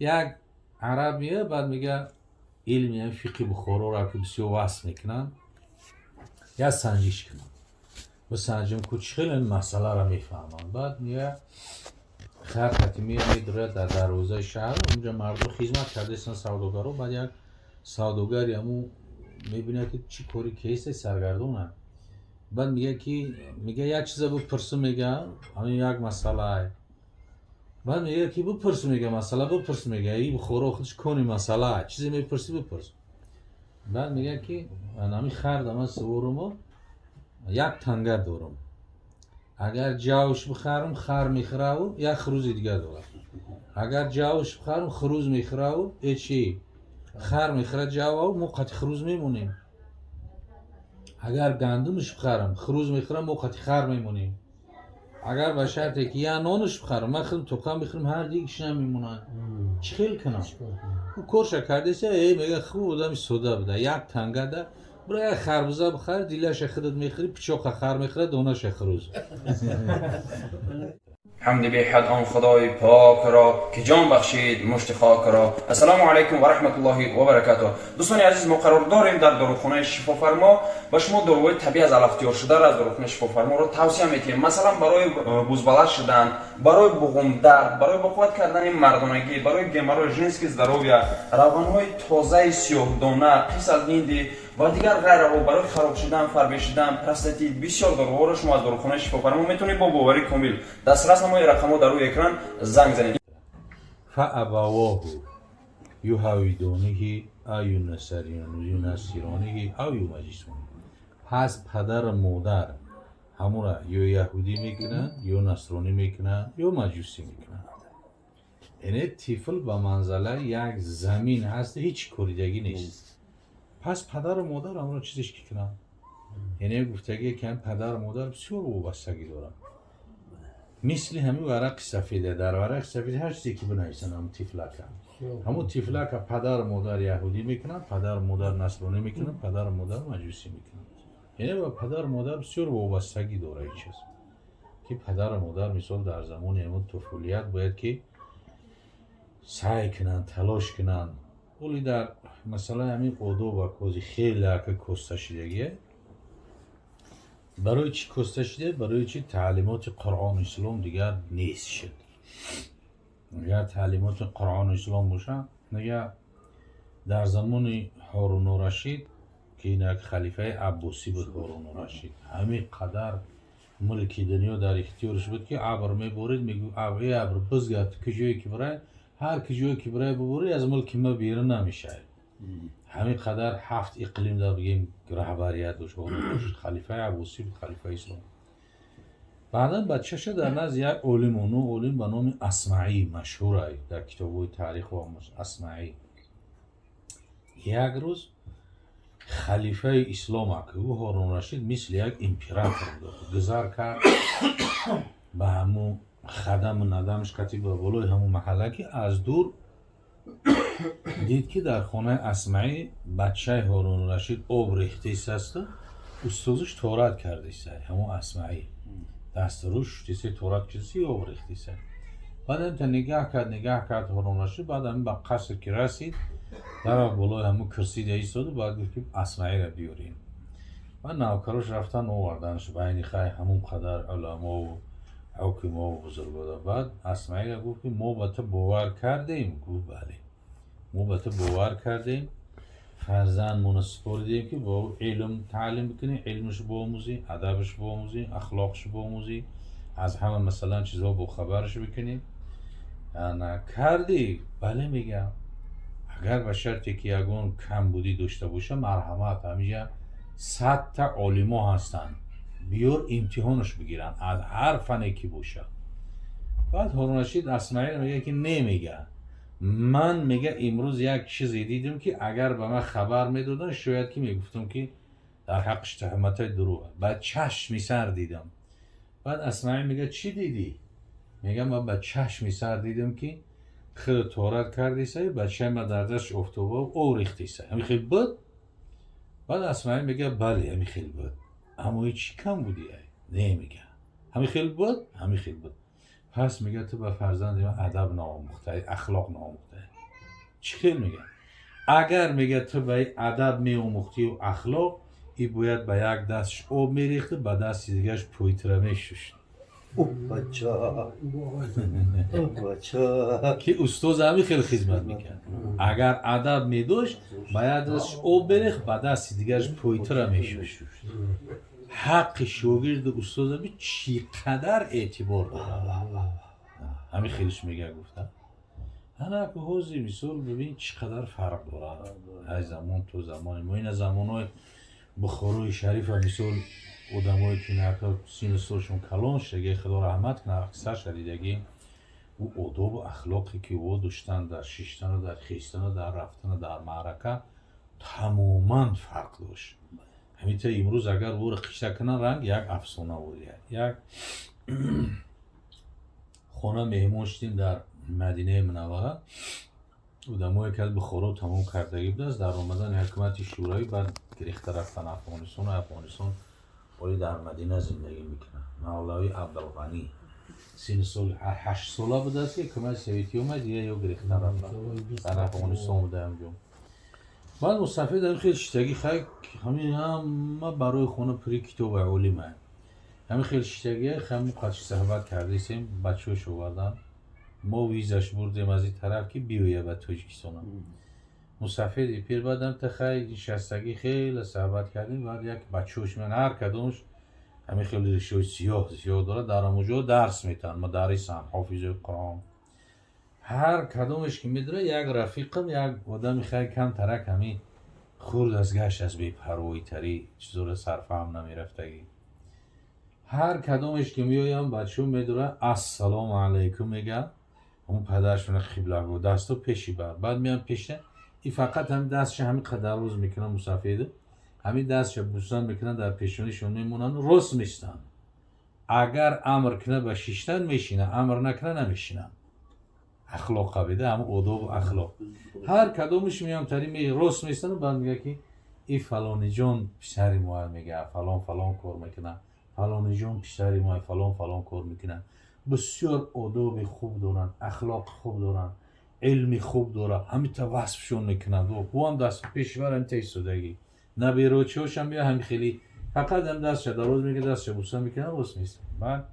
یک عربیه بعد میگه علم فقه بخارا را که بسیار وصل میکنن یا سنجش کنن و سنجم کوچخیل این مسئله را میفهمن. بعد میگه خیر حتمی میدره در دروازه شهر اونجا مردم خدمت کرده سن سوداگرو. بعد یک سوداگری همون میبینه که چی کاری کیسه سرگردونه. بعد میگه که میگه یک چیز بپرسم میگه همین یک مسئله. بعد میگه که بپرس میگه مسئله بپرس میگه ای بخورا خودش کنی مسئله چیزی میپرسی بپرس. بعد میگه که همین خر دم سوارم یک تنگه دارم اگر جاوش بخرم خر میخره و یک خروز دیگه دارم. اگر جاوش بخرم خروز میخره و چی خر میخره جاو و موقت خروز میمونیم. اگر گندمش بخرم خروز میخرم موقت خر میمونیم. اگر به شرطی که یا نانش بخرم من خودم توکم بخرم هر دیگه‌ش نمیمونن. چی خیل کنم او کورش کرده سه میگه خوب بودم سودا بده یک تنگه ده برای خربزه بخر دیلش خودت میخری پیچوق خر میخره دونش خروز. حمد به حد آن خدای پاک را که جان بخشید مشت خاک را. السلام علیکم و رحمت الله و برکاته. دوستان عزیز ما قرار داریم در داروخانه شفافرما با شما داروهای طبیعی از الاختیار شده را از داروخانه شفافرما را توصیه میکنیم. مثلا برای بزبالت شدن، برای بغم درد، برای بقوت کردن مردانگی، برای گمرای ژنسکی здоровья، روانهای تازه سیاه دانه، قیس از نیندی و دیگر غیره برای خراب شدن، فربه پروستاتیت بسیار داروها را شما از داروخانه شفافرما میتونید با باوری کامل دسترس نمای رقم‌ها در روی اکران زنگ زنید. فابواه یهودانه او ینصرانه او یمجسونه. پس پدر و مادر همون را یا یهودی میکنن یا نصرانی میکنن یا مجوسی میکنن. یعنی طفل به منزله یک زمین هست هیچ کوریدگی نیست. پس پدر و مادر همون را چیزش که کنن. یعنی گفتگی که پدر و مادر بسیار وابستگی دارن. مثل همین ورق سفیده در ورق سفید هر چیزی که بنویسن همون تفلک همون تفلک پدر و مادر یهودی میکنن پدر و مادر نصرانی میکنن پدر و مادر مجوسی میکنن. یعنی با پدر و مادر بسیار وابستگی داره این چیز که پدر و مادر مثال در زمان همون طفولیت باید که سعی کنن تلاش کنن. ولی در مثلا همین قدو و کوزی خیلی که کسته شدگیه برای چی کسته شده؟ برای چی تعلیمات قرآن اسلام دیگر نیست شد. اگر تعلیمات قرآن اسلام باشه نگه در زمان هارون الرشید که این یک خلیفه عباسی بود هارون الرشید همین قدر ملکی دنیا در اختیارش بود که عبر میبورید میگو عبر بزگرد کجایی که برای هر کجایی که برای ببوری از ملک ما بیرون نمیشه. همین قدر 7 اقلیم در بگیم رهبریت داشت خلیفه عباسی بود خلیفه اسلام. بعدا بچه شد در نزد یک علم علم به نام اصمعی مشهوره در کتاب‌های تاریخ و اصمعی. یک روز خلیفه اسلام که او هارون الرشید مثل یک امپراتور بود گذر کرد به همون خدم ندمش کتی به بالای همون محله که از دور دید که در خانه اصمعی بچه هارون الرشید آب ریخته است استازش تورات کرده است همون اصمعی دست روش تیسه تورات کسی آب ریخته است. بعد هم تا نگاه کرد هارون الرشید. بعد هم به قصر که رسید در بالای همون کرسی ده ایستاد و بعد گفت که اصمعی را بیارین و نوکرش رفتن آوردنش بین خیلی همون قدر علما و حکما و بزرگوار. بعد اصمعی را گفت که ما به تو باور کردیم. گفت بله ما به تو باور کردیم فرزند مون سپردیم که با علم تعلیم بکنی علمش بآموزی ادبش بآموزی اخلاقش بآموزی از همه مثلا چیزا با خبرش بکنی نکردی. بله میگم اگر به شرطی که یگون کم بودی داشته باشه مرحمت همیشه 100 تا علما هستن بیار امتحانش بگیرن از هر فنی که باشه. بعد هارون الرشید اصمعی میگه که نمیگه من میگه امروز یک چیزی دیدم که اگر به من خبر میدادن شاید که میگفتم که در حقش تهمت دروغه. بعد چشمی سر دیدم. بعد اصمعی میگه چی دیدی؟ میگه من با چشمی سر دیدم که خود تورات کردیسه بچه ما در دست افتوبه او ریختیسه همین خیلی بود. بعد اصمعی میگه بله همین خیلی بود اما هیچ کم بودی نمیگه همین خیلی بود همین خیلی بود. پس میگه تو به فرزند من ادب ناموخته اخلاق ناموخته چی خیلی میگه اگر میگه تو به ادب میآموختی و اخلاق ای باید به یک دستش آب میریخته به دست دیگهش پویتره میشوشت بچه بچه که استاد همی خیلی خدمت میکرد اگر ادب میداشت باید دستش آب بریخت به دست دیگهش پویتره میشوشت حق شاگرد استاد همی چقدر اعتبار داره همین خیلیش میگه گفتم هنه که حوزی مثال ببین چقدر فرق داره از زمان تو زمان ما این زمانهای بخاروی شریف هم مثال آدمایی که نکه سین سالشون کلان شده خدا رحمت کنه اکثر شدیدگی او آداب و اخلاقی که او داشتن در شیشتن و در خیستن و در رفتن و در معرکه تماما فرق داشت همینطور امروز اگر او رو خیشته کنن رنگ یک افسانه بود یک خانه مهمون شدیم در مدینه منوره آدمایی که از بخارا تمام کردگی بود از در آمدن حکومت شورایی بعد گریخته رفتن افغانستان و افغانستان ولی در مدینه زندگی میکنن مولوی عبدالغنی سین سال 8 ساله بود است که حکومت سویتی اومد یا گریخته رفتن در افغانستان بوده همجا بعد مصطفی در خیلی شتگی خیلی همین هم برای خونه پری کتاب علمه همین خیلی شتگی خیلی قدش صحبت کردیسیم بچه‌هاش آوردن ما ویزش بردیم از این طرف که بیویه به تاجیکستان مصطفی پیر بعدم تا خیلی شستگی خیلی صحبت کردیم بعد یک بچه‌هاش من هر کدومش همین خیلی ریشه‌های سیاه داره در اونجا درس میتن مدرسن حافظ قرآن هر کدومش که میدره یک رفیقم یک آدم خیلی کم ترک همین خورد از گشت از بی پروایی تری چیزور سرفهم نمیرفتگی هر کدومش که میایم بچه میدره السلام علیکم میگه اون پدرش من قبله گو دستو پیشی بعد میام پیشه این فقط همین دستش همین قدر روز میکنن مسافیده همین دستش بوسن میکنن در پیشونیشون میمونن رست میستن اگر امر کنه به شیشتن میشینه امر نکنه نمیشینن اخلاق قبیده هم آداب و اخلاق هر کدومش میام تری می رست میستن و بعد میگه که این فلانی جان پسری ما میگه فلان کار میکنه فلانی جان پسری ما فلان کار میکنه بسیار آداب خوب دارن اخلاق خوب دارن علمی خوب دارن همین تا وصفشون میکنن و هم دست پیشور هم تیستودگی نبیروچه هاشم بیا هم خیلی فقط هم دستش دراز میگه دستش بوسن میکنن رست میستن بعد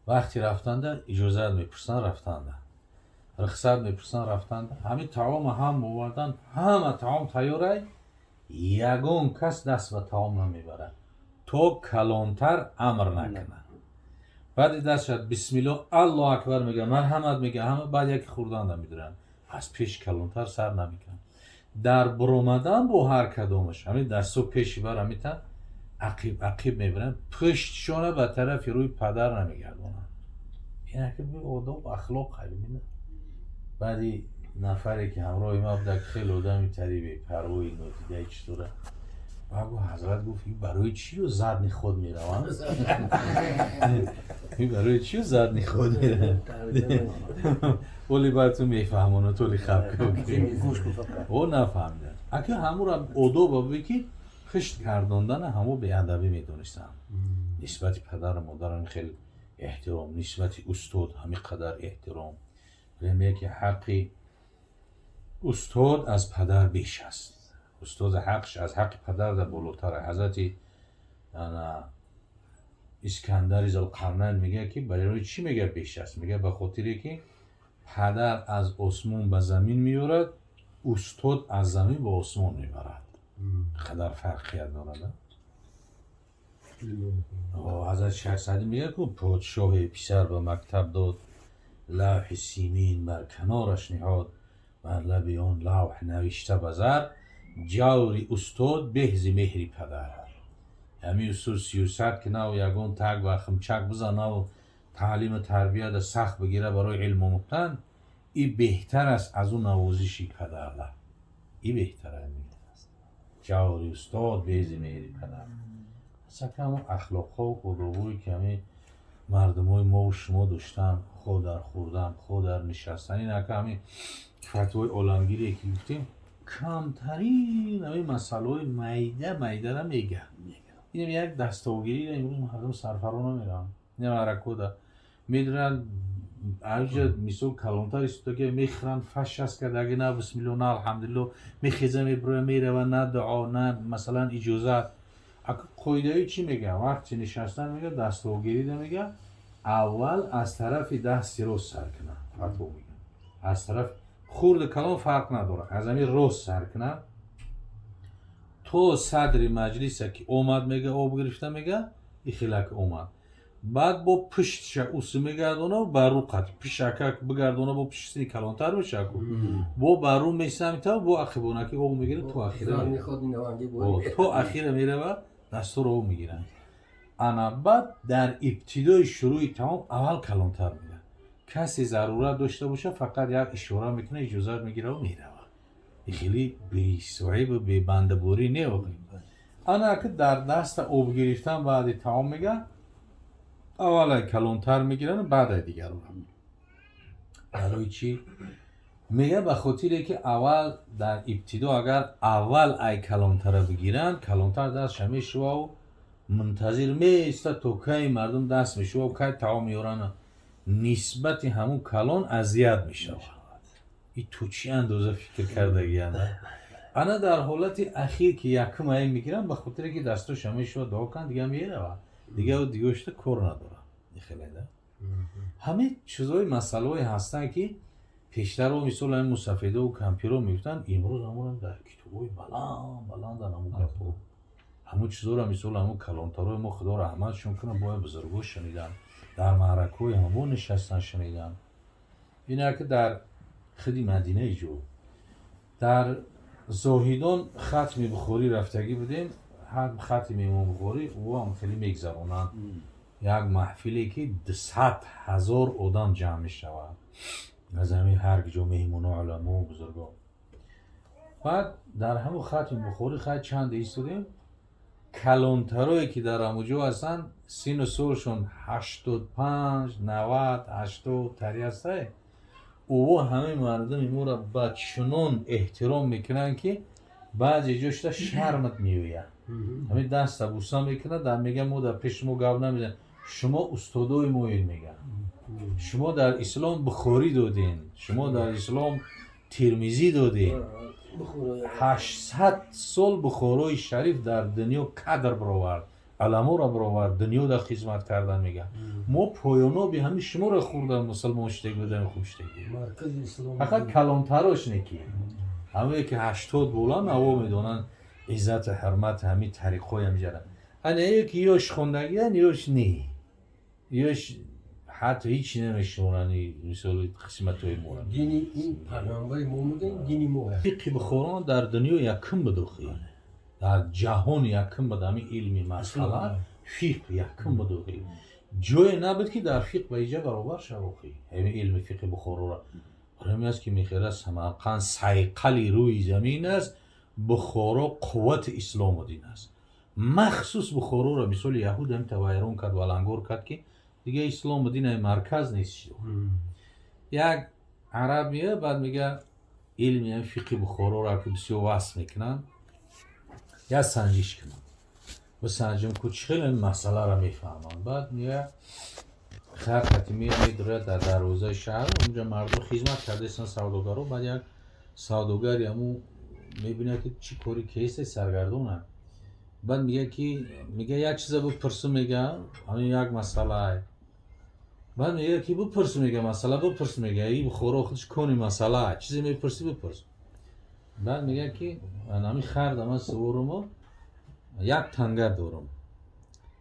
وقتی رفتن در اجازه میپرسن رفتن در رخصت میپرسن رفتن در همین طعام هم موردن همه طعام تیاره یگون کس دست به طعام نمیبره تو کلانتر امر نکنه بعد دست شد بسم الله الله اکبر میگه مرحمت میگه همه بعد یک خوردن نمیدارن از پیش کلانتر سر نمیکنن در برومدن با هر کدومش همین دستو پیشی بر همیتن عقیب میبرن پشتشانه به طرف روی پدر نمیگردونن اینه که به آداب اخلاق خیلی بعدی نفری که همراه ما بوده خیلی آدمی تریبی پروی نوتیده چطوره بگو حضرت گفت این برای چی رو زدنی خود میرون؟ این برای چی رو زدنی خود میرون؟ ولی باید تو میفهمونه تولی خب کنی او نفهمیدن اگه همون رو آداب بگی خشت کرداندن همو به ادبی میدونستن نسبت پدر و مادرم خیلی احترام نسبت استاد همین قدر احترام میگه که حقی استاد از پدر بیش است استاد حقش از حق پدر در بالاتره حضرت اسکندر ذوالقرنین میگه که برای چی میگه بیش است میگه به خاطری که پدر از آسمون به زمین میورد استاد از زمین به آسمون میبرد قدر فرقیت دارد حضرت شیخ سعدی میگه که پادشاه پسر به مکتب داد لوح سیمین بر کنارش نهاد بر لب آن لوح نوشته بزر جوری استاد بهز مهری پدر همین استاد 300 کنه و یگان تگ و خمچک بزنه و تعلیم تربیت سخت بگیره برای علم آموختن این بهتر است از اون نوازشی پدر این بهتره میگه جوری استاد بهز مهری پدر اصلا که همون اخلاق ها و آدابایی که همین مردم های ما و شما داشتن خود در خوردن خود در نشستن این که همین فتوای عالمگیری که گفتیم کمترین همین مسئله های میده را میگه این یک دستاوگیری را امروز مردم سرفرا نمیرن این مرکو دا میدرن اینجا میسو کلانتر است که میخرن فش است که دیگه نه بسم الله نه الحمدلله میخیزه میبره میره و نه دعا نه مثلا اجازه. قاعده چی میگه؟ وقتی نشستن میگه دستوگیری ده میگه اول از طرف دست راست سر کنه. فتوا میگه از طرف خورد کلام فرق نداره، از همین راست سر کنه تو صدر مجلس که اومد میگه آب گرفته میگه این خیلک اومد، بعد با پشتش اوس میگردونه و برو قد پیشکک بگردونه با پشتی کلانتر بشه با برو میسمیته و با اخیبونه که او میگیره تو اخیره میره تو اخیره میره و دستور او میگیرن. انا بعد در ابتدای شروع تمام اول کلانتر میگه کسی ضرورت داشته باشه فقط یک اشاره میکنه اجازه میگیره و میره. این خیلی بی صعیب و بی بندبوری نیوگی. انا که در دست آب گرفتن بعد تمام میگه اول کلانتر میگیرن بعد دیگر رو هم. برای چی؟ میگه به خاطر که اول در ابتدا اگر اول ای کلانتر بگیرن کلانتر دست میشه و منتظر میسته تا که مردم دست میشه و که تمام میارن نسبت همون کلان اذیت میشه. این تو چی اندازه فکر کرده گیانه؟ انا در حالت اخیر که یکم ای میگیرن به خاطر که دستش میشه و دعا کن دیگه میره و دیگه اشته کار نداره. خیلی ده همه چیزای مسئله هستن که پیشتر رو مثل این مصفیده و کمپیرو میفتن امروز همون در کتابای بلند در همون گفت همون چیزا رو مثل همون کلانترهای ما خدا رحمتشون کنه باید بزرگو شنیدن در معرکوی همون نشستن شنیدن. اینه که در خدی مدینه جو در زاهدان ختم بخاری رفتگی بودیم. ختم امام بخاری او هم خیلی میگذرونن یک محفلی که 200,000 آدم جمع میشود از همین هر جا مهمون و علما و بزرگان. بعد در همون ختم بخاری خیلی چند ایستادیم کلانترایی که در همونجا هستن سین و سالشون 85 90 80 تری هسته او همه مردم ایمون را با چنان احترام میکنن که بعضی جاشتا شرمت میوید. همین دست بوسا میکنه در میگه ما در پیش ما گفت نمیدن شما استادای موین میگن شما در اسلام بخاری دادین شما در اسلام ترمیزی دادین 800 سال بخارای شریف در دنیا قدر برآورد علما را برآورد دنیا در خدمت کردن میگن ما پایانا به همین شما را خوردن مسلمان شدگی بودن خوب شدگی فقط کلانتراش نکی همه که 80 بولان او میدونن عزت و حرمت همین طریقای هم جرن انا یکی یاش خوندگی هن یاش نی یاش حتی هیچی نمیشونن مثال قسمت های مورن دینی این پیامبر ما میگن دینی ما فقه بخوران در دنیا یکم بدوخی در جهان یکم بد همین علمی مسئله فقه یکم بدوخی جای نبود که در فقه به ایجا برابر شوخی همین علم فقه بخوران را همین است که میخیره سمرقند سیقلی روی زمین است بخارا قوت اسلام و دین است مخصوص بخارا را مثال یهود هم تویرون کرد و لنگور کرد که دیگه اسلام و دین مرکز نیست شد. یک عربیه بعد میگه علمی هم فقه بخارا را که بسیار وصف میکنن یا سنجش کنن و سنجم کچخیل این مسئله را میفهمن بعد میگه خیلی خطیمی میدره در دروازه شهر اونجا مردم خدمت کرده ایستن سوداگرها بعد یک سوداگری همون میبینه که چی کاری کیسه سرگردونه بعد میگه که میگه یک چیزا بپرسم میگه همین یک مسئله بعد میگه که بپرسم میگه مسئله بپرسم میگه ای بخورا خودش کنی مسئله چیزی میپرسی بپرس بعد میگه که من همین خردم من سوارم یک تنگه دارم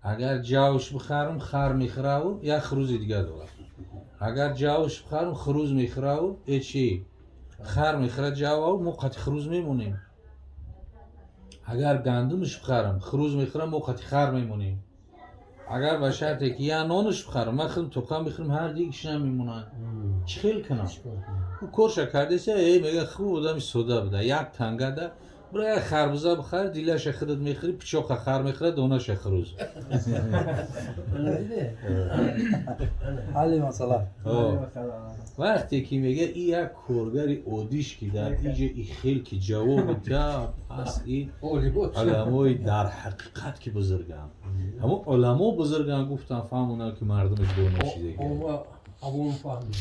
اگر جاوش بخرم خر میخره و یک خروز دیگه دارم اگر جاوش بخرم خروز میخره و چی خر میخره جاو و موقت خروز میمونیم اگر گندمش بخرم خروز میخرم موقت خر میمونیم اگر به شرطی که یا نانش بخرم من خودم توقع بخرم هر دیگه‌ش نمیمونن چی خیل کنم او کارش کرده ای میگه خوب آدم سودا بده یک تنگه ده برای خربزه بخره دیلش خودت میخری پچاق خر میخره دونش خروز حالی مسئله وقتی که میگه این یک کارگری عادیش که در اینجا این خیل که جواب داد پس این علمای در حقیقت که بزرگم همون علما بزرگم گفتن فهمونن که مردمش دو نشیده عوام فهمید